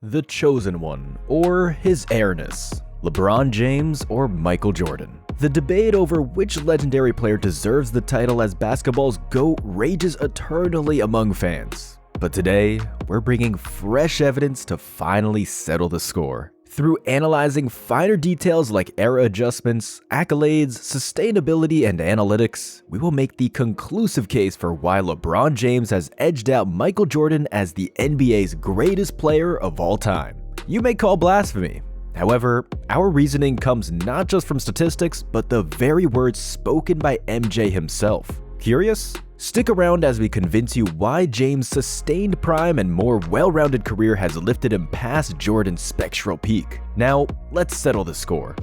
The Chosen One, or his heirness, LeBron James or Michael Jordan. The debate over which legendary player deserves the title as basketball's GOAT rages eternally among fans. But today, we're bringing fresh evidence to finally settle the score. Through analyzing finer details like era adjustments, accolades, sustainability, and analytics, we will make the conclusive case for why LeBron James has edged out Michael Jordan as the NBA's greatest player of all time. You may call blasphemy. However, our reasoning comes not just from statistics, but the very words spoken by MJ himself. Curious? Stick around as we convince you why James' sustained prime and more well-rounded career has lifted him past Jordan's spectral peak. Now, let's settle the score.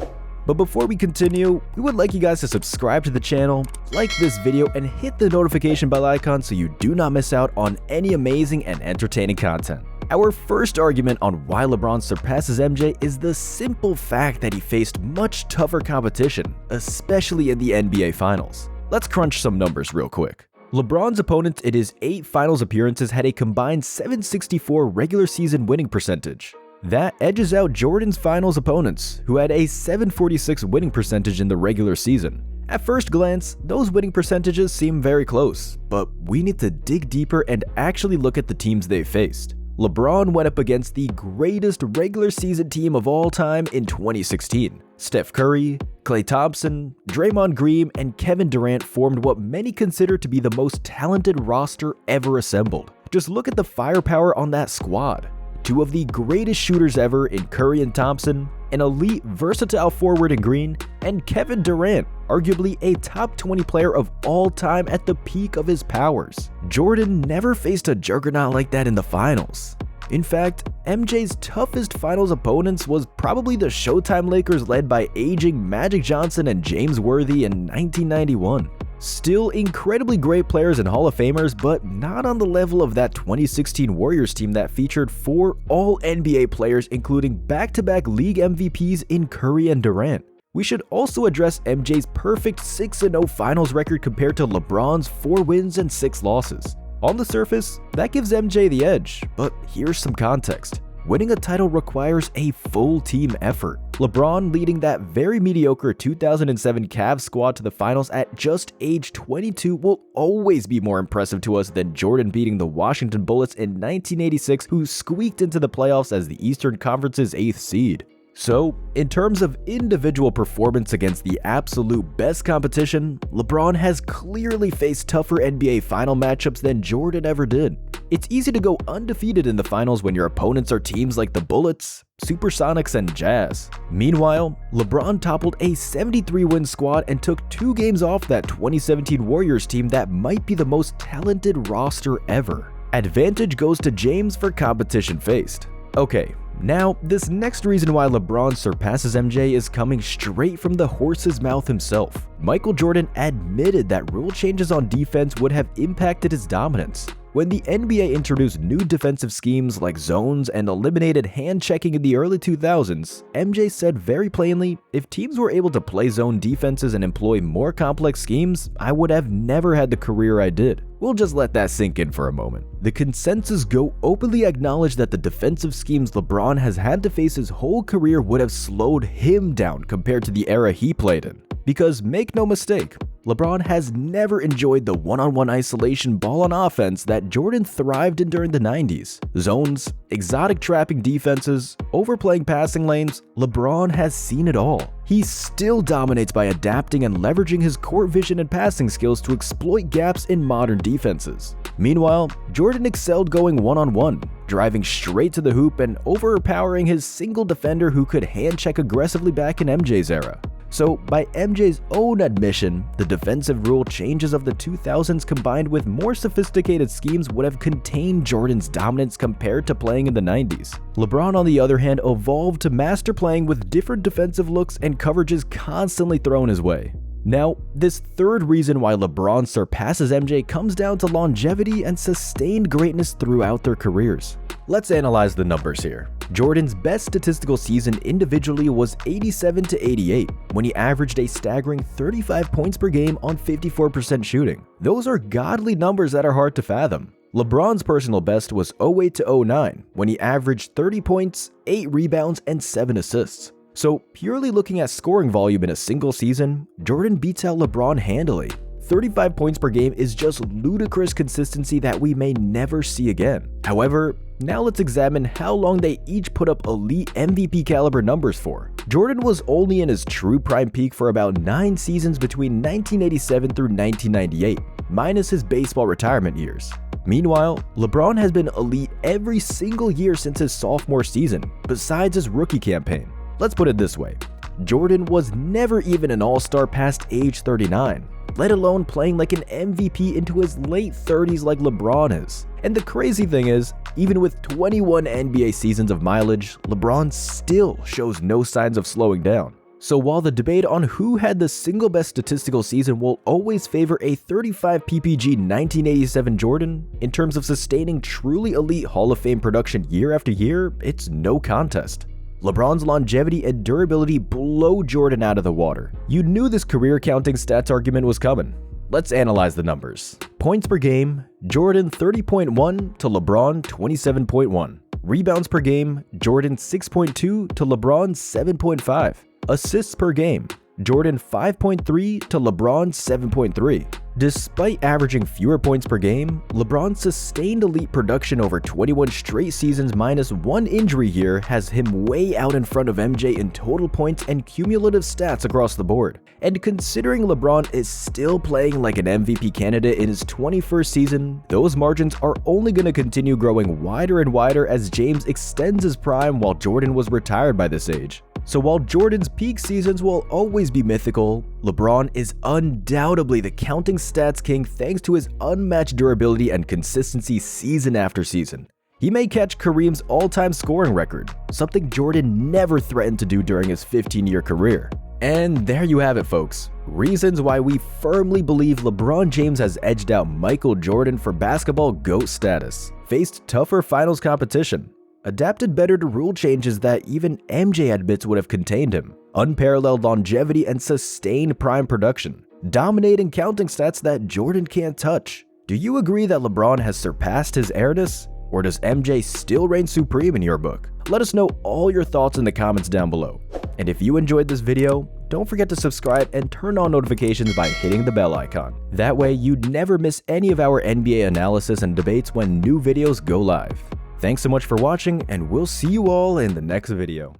But before we continue, we would like you guys to subscribe to the channel, like this video, and hit the notification bell icon so you do not miss out on any amazing and entertaining content. Our first argument on why LeBron surpasses MJ is the simple fact that he faced much tougher competition, especially in the NBA Finals. Let's crunch some numbers real quick. LeBron's opponents in his 8 finals appearances had a combined 764 regular season winning percentage. That edges out Jordan's finals opponents, who had a 746 winning percentage in the regular season. At first glance, those winning percentages seem very close, but we need to dig deeper and actually look at the teams they faced. LeBron went up against the greatest regular season team of all time in 2016. Steph Curry, Klay Thompson, Draymond Green, and Kevin Durant formed what many consider to be the most talented roster ever assembled. Just look at the firepower on that squad. 2 of the greatest shooters ever in Curry and Thompson, an elite versatile forward in Green, and Kevin Durant, arguably a top 20 player of all time at the peak of his powers. Jordan never faced a juggernaut like that in the finals. In fact, MJ's toughest finals opponents was probably the Showtime Lakers led by aging Magic Johnson and James Worthy in 1991. Still incredibly great players and Hall of Famers, but not on the level of that 2016 Warriors team that featured 4 All-NBA players including back-to-back league MVPs in Curry and Durant. We should also address MJ's perfect 6-0 finals record compared to LeBron's 4 wins and 6 losses. On the surface, that gives MJ the edge, but here's some context. Winning a title requires a full team effort. LeBron leading that very mediocre 2007 Cavs squad to the finals at just age 22 will always be more impressive to us than Jordan beating the Washington Bullets in 1986, who squeaked into the playoffs as the Eastern Conference's 8th seed. So, in terms of individual performance against the absolute best competition, LeBron has clearly faced tougher NBA final matchups than Jordan ever did. It's easy to go undefeated in the finals when your opponents are teams like the Bullets, Supersonics, and Jazz. Meanwhile, LeBron toppled a 73-win squad and took 2 games off that 2017 Warriors team that might be the most talented roster ever. Advantage goes to James for competition faced. Okay. Now, this next reason why LeBron surpasses MJ is coming straight from the horse's mouth himself. Michael Jordan admitted that rule changes on defense would have impacted his dominance. When the NBA introduced new defensive schemes like zones and eliminated hand checking in the early 2000s, MJ said very plainly, if teams were able to play zone defenses and employ more complex schemes, I would have never had the career I did. We'll just let that sink in for a moment. The consensus go openly acknowledge that the defensive schemes LeBron has had to face his whole career would have slowed him down compared to the era he played in. Because make no mistake, LeBron has never enjoyed the one-on-one isolation ball on offense that Jordan thrived in during the 90s. Zones, exotic trapping defenses, overplaying passing lanes, LeBron has seen it all. He still dominates by adapting and leveraging his court vision and passing skills to exploit gaps in modern defenses. Meanwhile, Jordan excelled going one-on-one, driving straight to the hoop and overpowering his single defender who could hand-check aggressively back in MJ's era. So, by MJ's own admission, the defensive rule changes of the 2000s combined with more sophisticated schemes would have contained Jordan's dominance compared to playing in the 90s. LeBron, on the other hand, evolved to master playing with different defensive looks and coverages constantly thrown his way. Now, this third reason why LeBron surpasses MJ comes down to longevity and sustained greatness throughout their careers. Let's analyze the numbers here. Jordan's best statistical season individually was 87 to 88, when he averaged a staggering 35 points per game on 54% shooting. Those are godly numbers that are hard to fathom. LeBron's personal best was 08 to 09, when he averaged 30 points, 8 rebounds, and 7 assists. So purely looking at scoring volume in a single season, Jordan beats out LeBron handily. 35 points per game is just ludicrous consistency that we may never see again. However, now let's examine how long they each put up elite MVP caliber numbers for. Jordan was only in his true prime peak for about 9 seasons between 1987 through 1998, minus his baseball retirement years. Meanwhile, LeBron has been elite every single year since his sophomore season, besides his rookie campaign. Let's put it this way, Jordan was never even an all-star past age 39, let alone playing like an MVP into his late 30s like LeBron is. And the crazy thing is, even with 21 NBA seasons of mileage, LeBron still shows no signs of slowing down. So while the debate on who had the single best statistical season will always favor a 35 PPG 1987 Jordan, in terms of sustaining truly elite Hall of Fame production year after year, it's no contest. LeBron's longevity and durability blow Jordan out of the water. You knew this career counting stats argument was coming. Let's analyze the numbers. Points per game, Jordan 30.1 to LeBron 27.1. Rebounds per game, Jordan 6.2 to LeBron 7.5. Assists per game, Jordan 5.3 to LeBron 7.3. Despite averaging fewer points per game, LeBron's sustained elite production over 21 straight seasons minus 1 injury year has him way out in front of MJ in total points and cumulative stats across the board. And considering LeBron is still playing like an MVP candidate in his 21st season, those margins are only going to continue growing wider and wider as James extends his prime while Jordan was retired by this age. So while Jordan's peak seasons will always be mythical, LeBron is undoubtedly the counting stats king thanks to his unmatched durability and consistency season after season. He may catch Kareem's all-time scoring record, something Jordan never threatened to do during his 15-year career. And there you have it, folks. Reasons why we firmly believe LeBron James has edged out Michael Jordan for basketball GOAT status, faced tougher finals competition, adapted better to rule changes that even MJ admits would have contained him, unparalleled longevity and sustained prime production, dominating counting stats that Jordan can't touch. Do you agree that LeBron has surpassed his airness? Or does MJ still reign supreme in your book? Let us know all your thoughts in the comments down below. And if you enjoyed this video, don't forget to subscribe and turn on notifications by hitting the bell icon. That way you'd never miss any of our NBA analysis and debates when new videos go live. Thanks so much for watching, and we'll see you all in the next video.